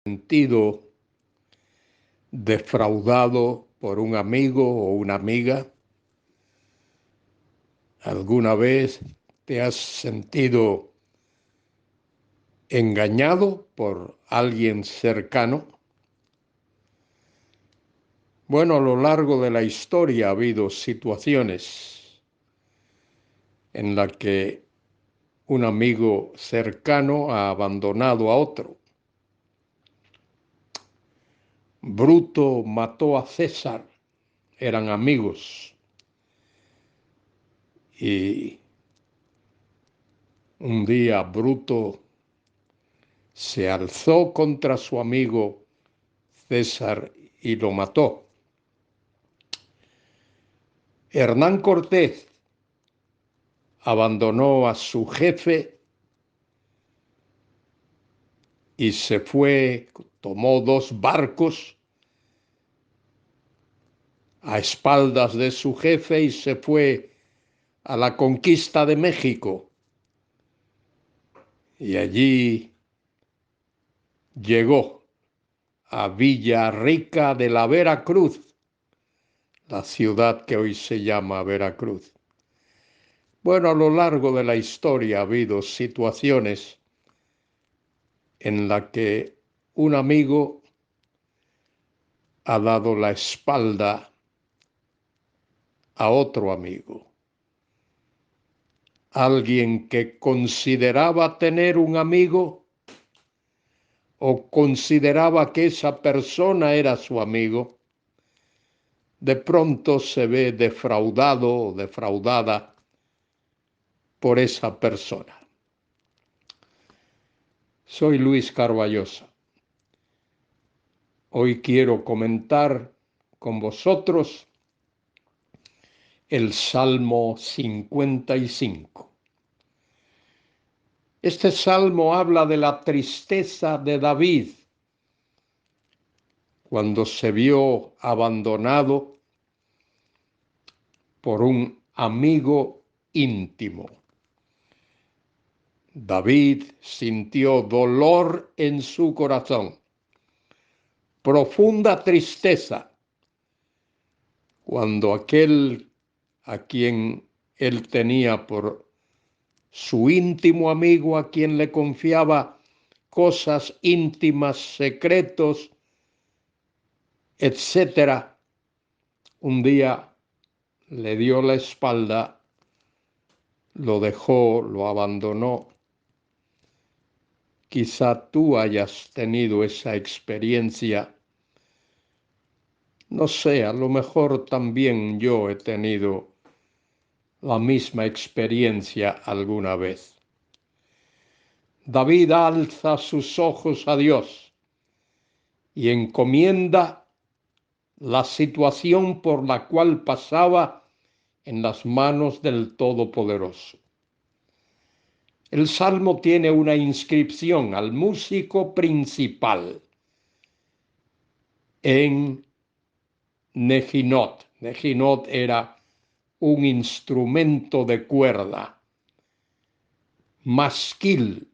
Sentido defraudado por un amigo o una amiga? ¿Alguna vez te has sentido engañado por alguien cercano? Bueno, a lo largo de la historia ha habido situaciones en las que un amigo cercano ha abandonado a otro. Bruto mató a César, eran amigos, y un día Bruto se alzó contra su amigo César y lo mató. Hernán Cortés abandonó a su jefe y se fue, tomó 2 barcos a espaldas de su jefe y se fue a la conquista de México. Y allí llegó a Villarrica de la Veracruz, la ciudad que hoy se llama Veracruz. Bueno, a lo largo de la historia ha habido situaciones en las que un amigo ha dado la espalda a otro amigo. Alguien que consideraba tener un amigo o consideraba que esa persona era su amigo, de pronto se ve defraudado o defraudada por esa persona. Soy Luis Carballosa. Hoy quiero comentar con vosotros el Salmo 55. Este salmo habla de la tristeza de David cuando se vio abandonado por un amigo íntimo. David sintió dolor en su corazón, profunda tristeza, cuando aquel a quien él tenía por su íntimo amigo, a quien le confiaba cosas íntimas, secretos, etcétera, un día le dio la espalda, lo dejó, lo abandonó. Quizá tú hayas tenido esa experiencia. No sé, a lo mejor también yo he tenido la misma experiencia alguna vez. David alza sus ojos a Dios y encomienda la situación por la cual pasaba en las manos del Todopoderoso. El salmo tiene una inscripción al músico principal en Neginot. Neginot era un instrumento de cuerda. Masquil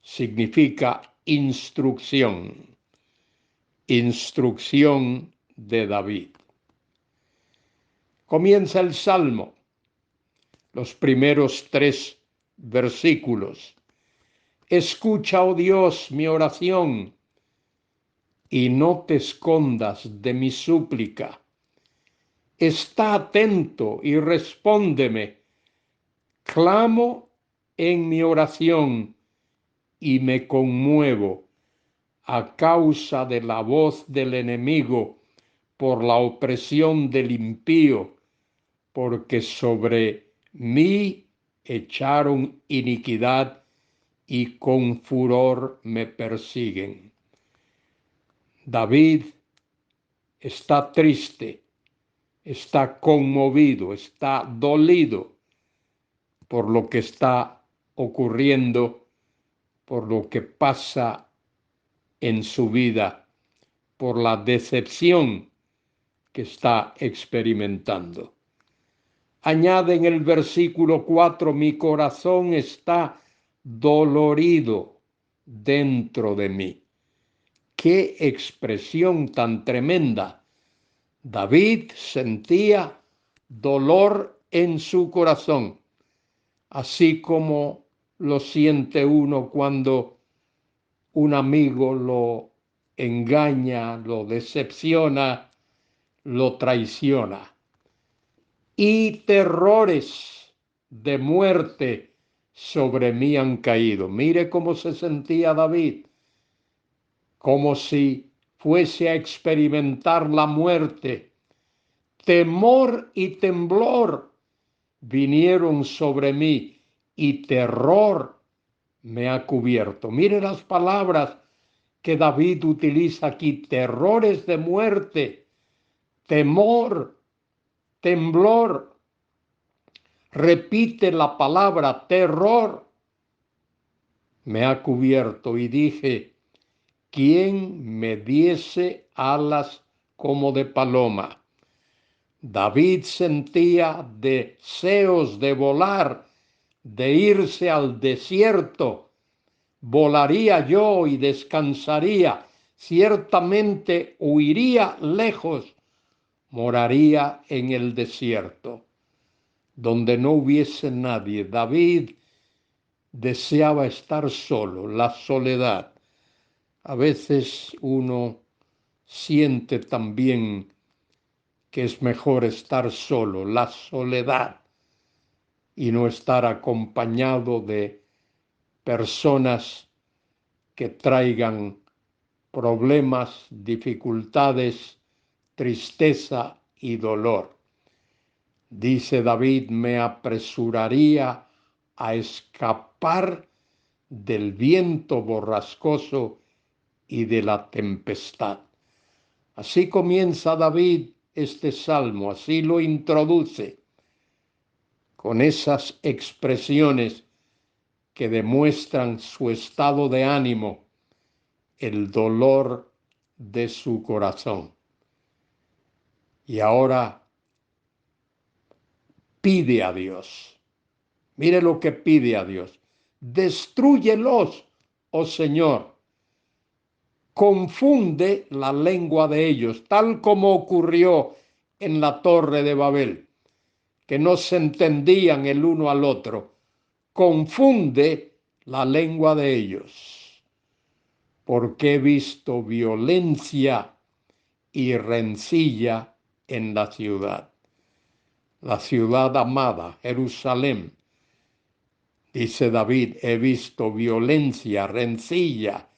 significa instrucción. Instrucción de David. Comienza el salmo, los primeros 3 versículos. Escucha, oh Dios, mi oración, y no te escondas de mi súplica. Está atento y respóndeme. Clamo en mi oración y me conmuevo a causa de la voz del enemigo, por la opresión del impío, porque sobre mí echaron iniquidad y con furor me persiguen. David está triste, está conmovido, está dolido por lo que está ocurriendo, por lo que pasa en su vida, por la decepción que está experimentando. Añade en el versículo 4, mi corazón está dolorido dentro de mí. qué expresión tan tremenda. David sentía dolor en su corazón, así como lo siente uno cuando un amigo lo engaña, lo decepciona, lo traiciona. Y terrores de muerte sobre mí han caído. Mire cómo se sentía David, como si fuese a experimentar la muerte. Temor y temblor vinieron sobre mí y terror me ha cubierto. Mire las palabras que David utiliza aquí: terrores de muerte, temor, temblor. Repite la palabra terror. Me ha cubierto y dije, ¿quién me diese alas como de paloma? David sentía deseos de volar, de irse al desierto. Volaría yo y descansaría, ciertamente huiría lejos, moraría en el desierto, donde no hubiese nadie. David deseaba estar solo, la soledad. A veces uno siente también que es mejor estar solo, la soledad, y no estar acompañado de personas que traigan problemas, dificultades, tristeza y dolor. Dice David, me apresuraría a escapar del viento borrascoso y de la tempestad. Así comienza David este salmo, así lo introduce, con esas expresiones que demuestran su estado de ánimo, el dolor de su corazón. Y ahora pide a Dios. Mire lo que pide a Dios. Destrúyelos, oh Señor. Confunde la lengua de ellos, tal como ocurrió en la Torre de Babel, que no se entendían el uno al otro. Confunde la lengua de ellos, porque he visto violencia y rencilla en la ciudad amada, Jerusalén. Dice David, he visto violencia, rencilla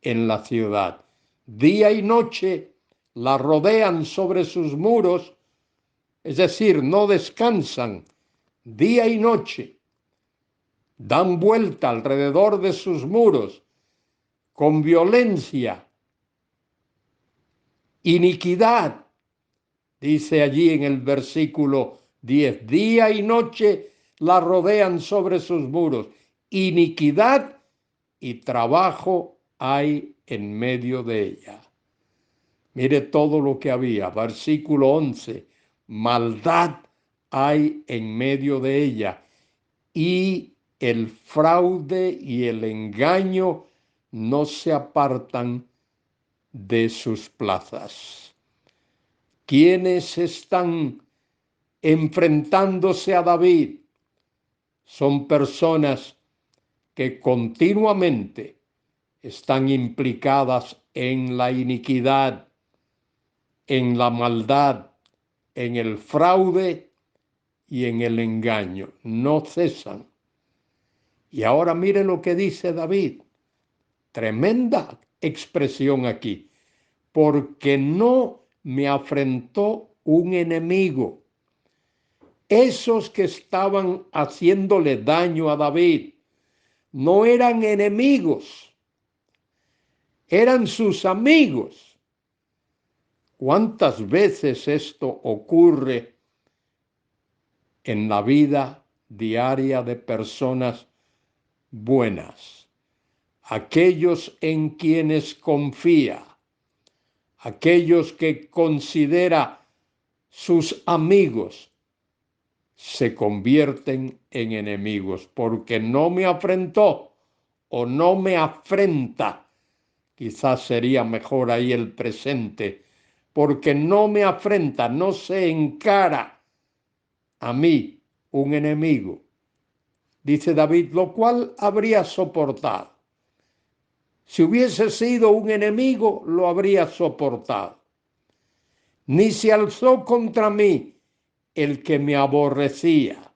en la ciudad. Día y noche la rodean sobre sus muros, es decir, no descansan. Día y noche dan vuelta alrededor de sus muros con violencia, iniquidad. Dice allí en el versículo 10, día y noche la rodean sobre sus muros. Iniquidad y trabajo hay en medio de ella. Mire todo lo que había. Versículo 11, maldad hay en medio de ella y el fraude y el engaño no se apartan de sus plazas. ¿Quiénes están enfrentándose a David? Son personas que continuamente están implicadas en la iniquidad, en la maldad, en el fraude y en el engaño. No cesan. Y ahora mire lo que dice David. Tremenda expresión aquí. Porque no me afrentó un enemigo. Esos que estaban haciéndole daño a David no eran enemigos, eran sus amigos. ¿Cuántas veces esto ocurre en la vida diaria de personas buenas? Aquellos en quienes confía, aquellos que considera sus amigos, se convierten en enemigos, porque no me afrentó o no me afrenta Quizás sería mejor ahí el presente, porque no me afrenta, no se encara a mí un enemigo. Dice David, lo cual habría soportado. Si hubiese sido un enemigo, lo habría soportado. Ni se alzó contra mí el que me aborrecía.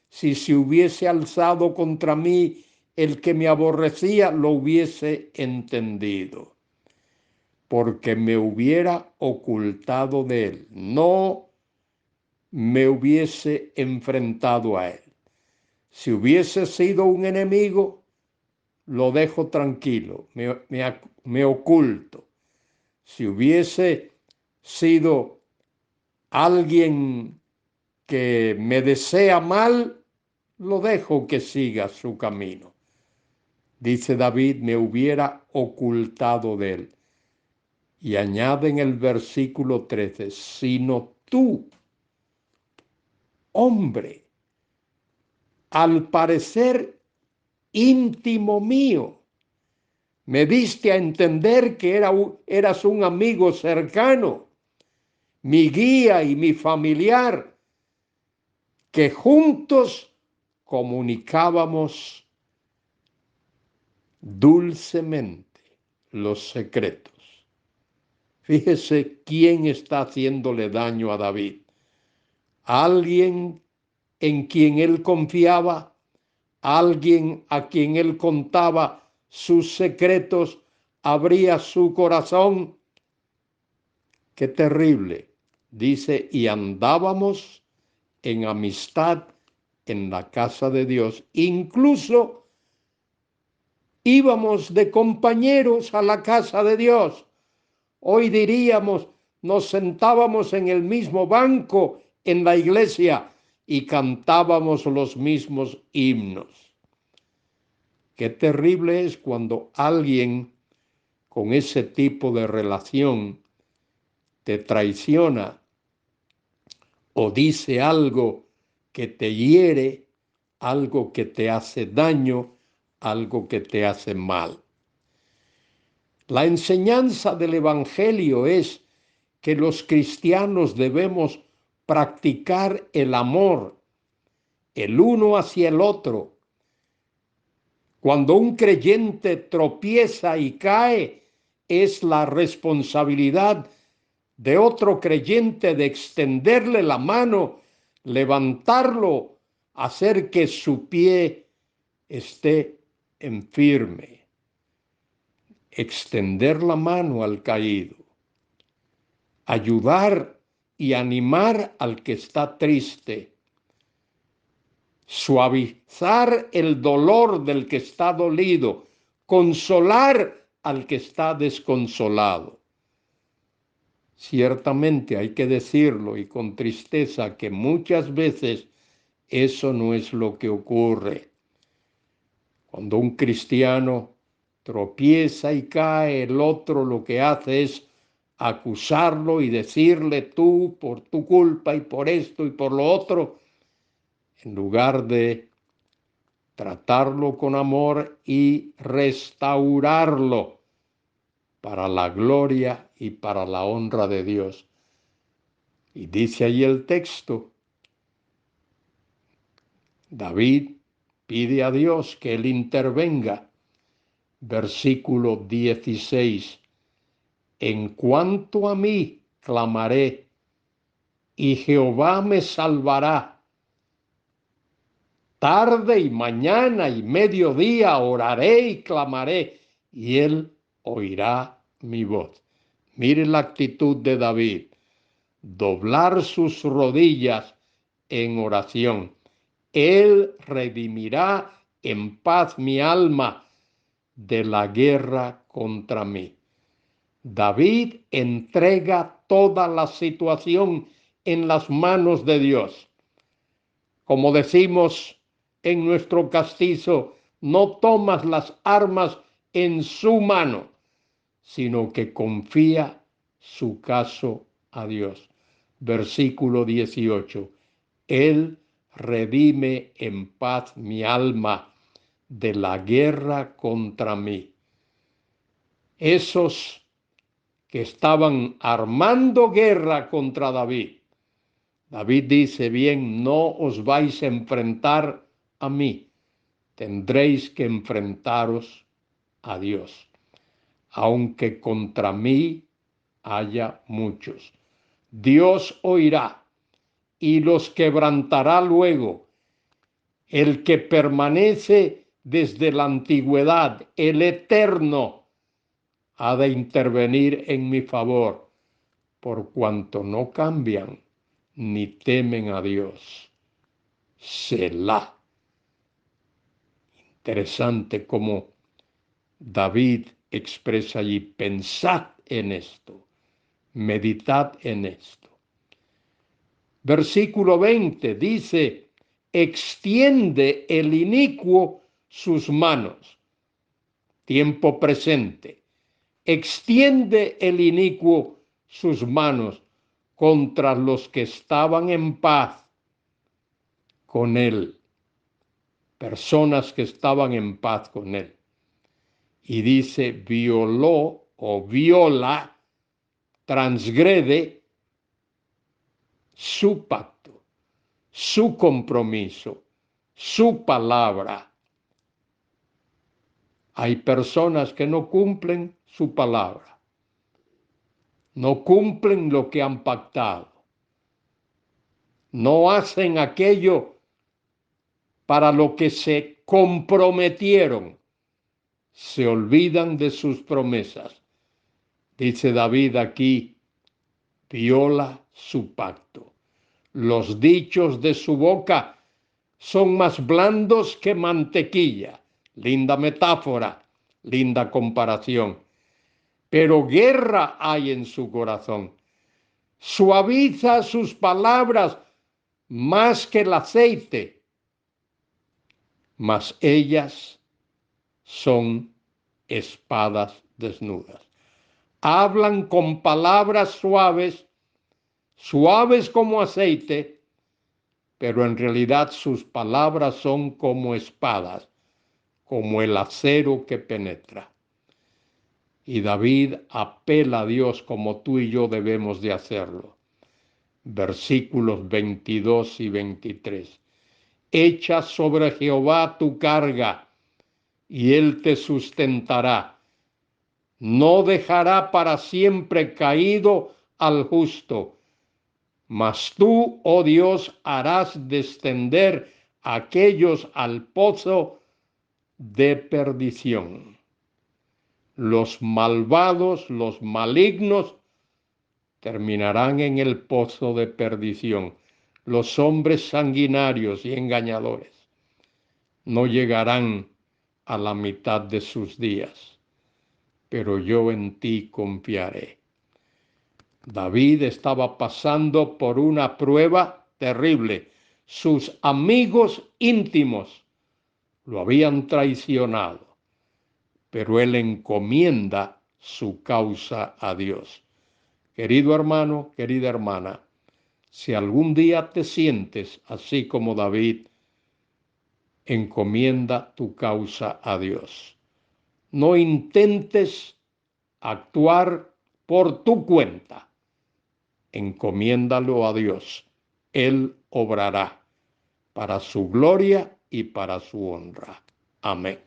Si se hubiese alzado contra mí el que me aborrecía, lo hubiese entendido, porque me hubiera ocultado de él, no me hubiese enfrentado a él. Si hubiese sido un enemigo, lo dejo tranquilo, me oculto. Si hubiese sido alguien que me desea mal, lo dejo que siga su camino. Dice David, me hubiera ocultado de él. Y añade en el versículo 13, sino tú, hombre, al parecer íntimo mío, me diste a entender que eras un amigo cercano, mi guía y mi familiar, que juntos comunicábamos dulcemente los secretos. Fíjese quién está haciéndole daño a David. Alguien en quien él confiaba, alguien a quien él contaba sus secretos, abría su corazón. Qué terrible. Dice, y andábamos en amistad en la casa de Dios. Incluso íbamos de compañeros a la casa de Dios. Hoy diríamos, nos sentábamos en el mismo banco en la iglesia y cantábamos los mismos himnos. Qué terrible es cuando alguien con ese tipo de relación te traiciona o dice algo que te hiere, algo que te hace daño, algo que te hace mal. La enseñanza del Evangelio es que los cristianos debemos practicar el amor, el uno hacia el otro. Cuando un creyente tropieza y cae, es la responsabilidad de otro creyente de extenderle la mano, levantarlo, hacer que su pie esté en firme, extender la mano al caído, ayudar y animar al que está triste, suavizar el dolor del que está dolido, consolar al que está desconsolado. Ciertamente hay que decirlo y con tristeza que muchas veces eso no es lo que ocurre. Cuando un cristiano tropieza y cae, el otro lo que hace es acusarlo y decirle tú por tu culpa y por esto y por lo otro, en lugar de tratarlo con amor y restaurarlo para la gloria y para la honra de Dios. Y dice ahí el texto, David pide a Dios que él intervenga. Versículo 16. En cuanto a mí, clamaré, y Jehová me salvará. Tarde y mañana y mediodía oraré y clamaré, y él oirá mi voz. Mire la actitud de David. Doblar sus rodillas en oración. Él redimirá en paz mi alma de la guerra contra mí. David entrega toda la situación en las manos de Dios. Como decimos en nuestro castizo, no tomas las armas en su mano, sino que confía su caso a Dios. Versículo 18. Él redime en paz mi alma de la guerra contra mí. esos que estaban armando guerra contra David. David dice, bien, no os vais a enfrentar a mí, tendréis que enfrentaros a Dios, aunque contra mí haya muchos. Dios oirá y los quebrantará luego. El que permanece desde la antigüedad, el Eterno, ha de intervenir en mi favor, por cuanto no cambian ni temen a Dios. Selah. Interesante cómo David expresa allí, pensad en esto, meditad en esto. Versículo 20 dice, extiende el inicuo sus manos. Tiempo presente. Extiende el inicuo sus manos contra los que estaban en paz con él. Personas que estaban en paz con él. Y dice, violó o viola, transgrede su pacto, su compromiso, su palabra. Hay personas que no cumplen su palabra, no cumplen lo que han pactado, no hacen aquello para lo que se comprometieron, se olvidan de sus promesas. Dice David aquí, viola su pacto. Los dichos de su boca son más blandos que mantequilla. Linda metáfora, linda comparación. Pero guerra hay en su corazón. Suaviza sus palabras más que el aceite, mas ellas son espadas desnudas. Hablan con palabras suaves, suaves como aceite, pero en realidad sus palabras son como espadas, como el acero que penetra. Y David apela a Dios como tú y yo debemos de hacerlo. Versículos 22 y 23. Echa sobre Jehová tu carga, y él te sustentará. No dejará para siempre caído al justo, mas tú, oh Dios, harás descender a aquellos al pozo de perdición. Los malvados, los malignos, terminarán en el pozo de perdición. Los hombres sanguinarios y engañadores no llegarán a la mitad de sus días, pero yo en ti confiaré. David estaba pasando por una prueba terrible. Sus amigos íntimos lo habían traicionado, pero él encomienda su causa a Dios. Querido hermano, querida hermana, si algún día te sientes así como David, encomienda tu causa a Dios. No intentes actuar por tu cuenta. Encomiéndalo a Dios. Él obrará para su gloria y para su honra. Amén.